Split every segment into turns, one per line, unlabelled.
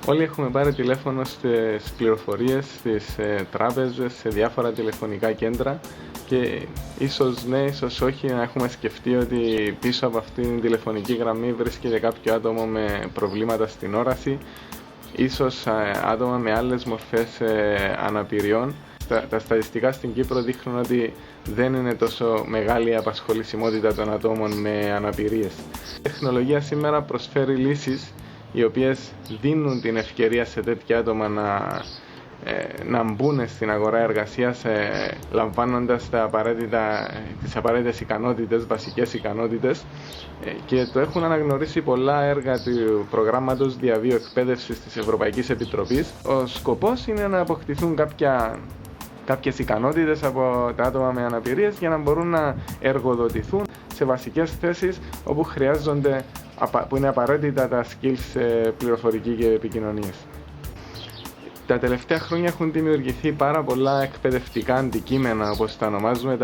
Όλοι έχουμε πάρει τηλέφωνο στις πληροφορίες, στις τράπεζες, σε διάφορα τηλεφωνικά κέντρα και ίσως ναι, ίσως όχι να έχουμε σκεφτεί ότι πίσω από αυτήν την τηλεφωνική γραμμή βρίσκεται κάποιο άτομο με προβλήματα στην όραση, ίσως άτομα με άλλες μορφές αναπηριών. Τα στατιστικά στην Κύπρο δείχνουν ότι δεν είναι τόσο μεγάλη η απασχολησιμότητα των ατόμων με αναπηρίες. Η τεχνολογία σήμερα προσφέρει λύσεις οι οποίες δίνουν την ευκαιρία σε τέτοια άτομα να μπουν στην αγορά εργασίας λαμβάνοντας τις απαραίτητες ικανότητες, βασικές ικανότητες, και το έχουν αναγνωρίσει πολλά έργα του προγράμματος διαβίου εκπαίδευσης της Ευρωπαϊκής Επιτροπής. Ο σκοπός είναι να αποκτηθούν κάποιες ικανότητες από τα άτομα με αναπηρίες για να μπορούν να εργοδοτηθούν σε βασικές θέσεις όπου που είναι απαραίτητα τα skills πληροφορική και επικοινωνίες. Τα τελευταία χρόνια έχουν δημιουργηθεί πάρα πολλά εκπαιδευτικά αντικείμενα, όπως τα ονομάζουμε,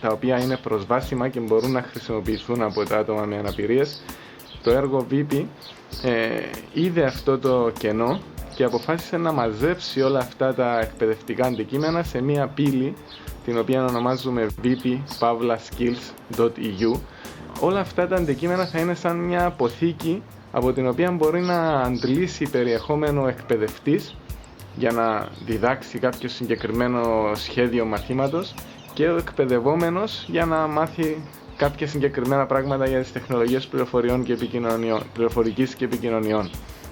τα οποία είναι προσβάσιμα και μπορούν να χρησιμοποιηθούν από τα άτομα με αναπηρίες. Το έργο VP είδε αυτό το κενό και αποφάσισε να μαζέψει όλα αυτά τα εκπαιδευτικά αντικείμενα σε μία πύλη, την οποία ονομάζουμε vp-skills.eu. Όλα αυτά τα αντικείμενα θα είναι σαν μια αποθήκη από την οποία μπορεί να αντλήσει περιεχόμενο εκπαιδευτής για να διδάξει κάποιο συγκεκριμένο σχέδιο μαθήματος και ο εκπαιδευόμενος για να μάθει κάποια συγκεκριμένα πράγματα για τις τεχνολογίες πληροφορικής και επικοινωνιών.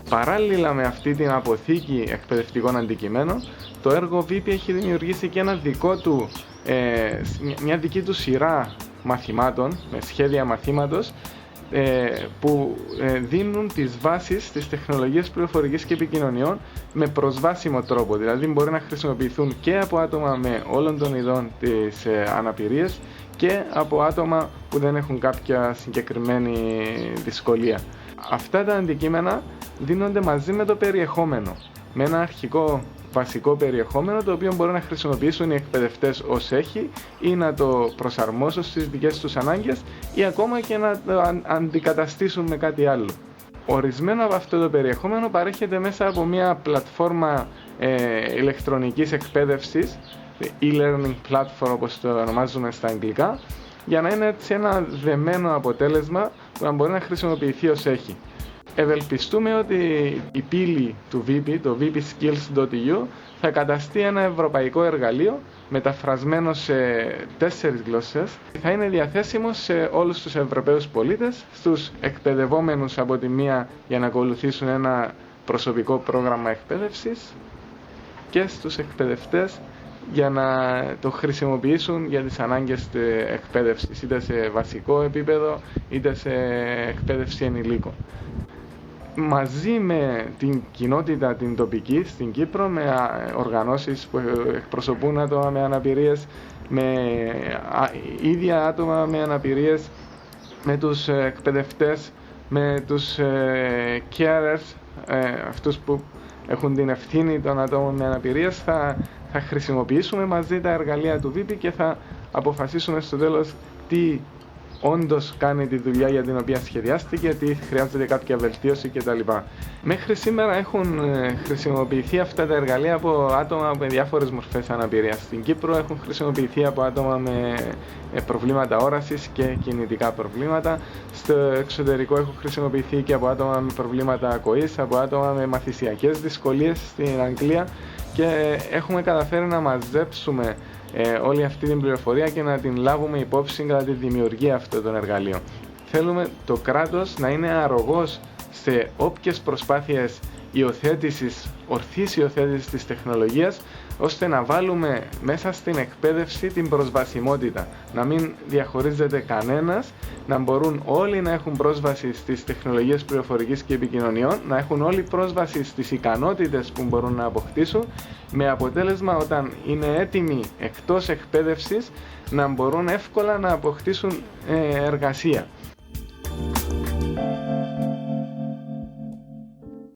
Παράλληλα με αυτή την αποθήκη εκπαιδευτικών αντικειμένων, το έργο VP έχει δημιουργήσει και μια δική του σειρά μαθημάτων, με σχέδια μαθήματος, που δίνουν τις βάσεις της τεχνολογίας πληροφορικής και επικοινωνιών με προσβάσιμο τρόπο. Δηλαδή μπορεί να χρησιμοποιηθούν και από άτομα με όλων των ειδών της αναπηρίας και από άτομα που δεν έχουν κάποια συγκεκριμένη δυσκολία. Αυτά τα αντικείμενα δίνονται μαζί με το περιεχόμενο, με ένα αρχικό βασικό περιεχόμενο, το οποίο μπορεί να χρησιμοποιήσουν οι εκπαιδευτές ως έχει ή να το προσαρμόσουν στις δικές τους ανάγκες ή ακόμα και να το αντικαταστήσουν με κάτι άλλο. Ορισμένο από αυτό το περιεχόμενο παρέχεται μέσα από μια πλατφόρμα ηλεκτρονικής εκπαίδευσης, e-learning platform όπως το ονομάζουμε στα αγγλικά, για να είναι έτσι ένα δεμένο αποτέλεσμα που να μπορεί να χρησιμοποιηθεί ως έχει. Ευελπιστούμε ότι η πύλη του VP, το vpskills.eu, θα καταστεί ένα ευρωπαϊκό εργαλείο μεταφρασμένο σε 4 γλώσσες. Θα είναι διαθέσιμο σε όλους τους Ευρωπαίους πολίτες, στους εκπαιδευόμενους από τη μία για να ακολουθήσουν ένα προσωπικό πρόγραμμα εκπαίδευσης και στους εκπαιδευτές για να το χρησιμοποιήσουν για τις ανάγκες της εκπαίδευσης, είτε σε βασικό επίπεδο είτε σε εκπαίδευση ενηλίκων. Μαζί με την κοινότητα την τοπική στην Κύπρο, με οργανώσεις που εκπροσωπούν άτομα με αναπηρίες, με ίδια άτομα με αναπηρίες, με τους εκπαιδευτές, με τους carers, αυτούς που έχουν την ευθύνη των ατόμων με αναπηρίες, θα χρησιμοποιήσουμε μαζί τα εργαλεία του VP και θα αποφασίσουμε στο τέλος τι όντως κάνει τη δουλειά για την οποία σχεδιάστηκε, τι χρειάζεται κάποια βελτίωση κτλ. Μέχρι σήμερα έχουν χρησιμοποιηθεί αυτά τα εργαλεία από άτομα με διάφορες μορφές αναπηρίας. Στην Κύπρο έχουν χρησιμοποιηθεί από άτομα με προβλήματα όρασης και κινητικά προβλήματα. Στο εξωτερικό έχουν χρησιμοποιηθεί και από άτομα με προβλήματα ακοής, από άτομα με μαθησιακές δυσκολίες στην Αγγλία, και έχουμε καταφέρει να μαζέψουμε όλη αυτή την πληροφορία και να την λάβουμε υπόψη κατά τη δημιουργία αυτών των εργαλείων. Θέλουμε το κράτος να είναι αρρωγός σε όποιες προσπάθειες ορθής υιοθέτησης της τεχνολογίας, ώστε να βάλουμε μέσα στην εκπαίδευση την προσβασιμότητα. Να μην διαχωρίζεται κανένας, να μπορούν όλοι να έχουν πρόσβαση στις τεχνολογίες πληροφορικής και επικοινωνιών, να έχουν όλοι πρόσβαση στις ικανότητες που μπορούν να αποκτήσουν, με αποτέλεσμα όταν είναι έτοιμοι εκτός εκπαίδευσης να μπορούν εύκολα να αποκτήσουν εργασία.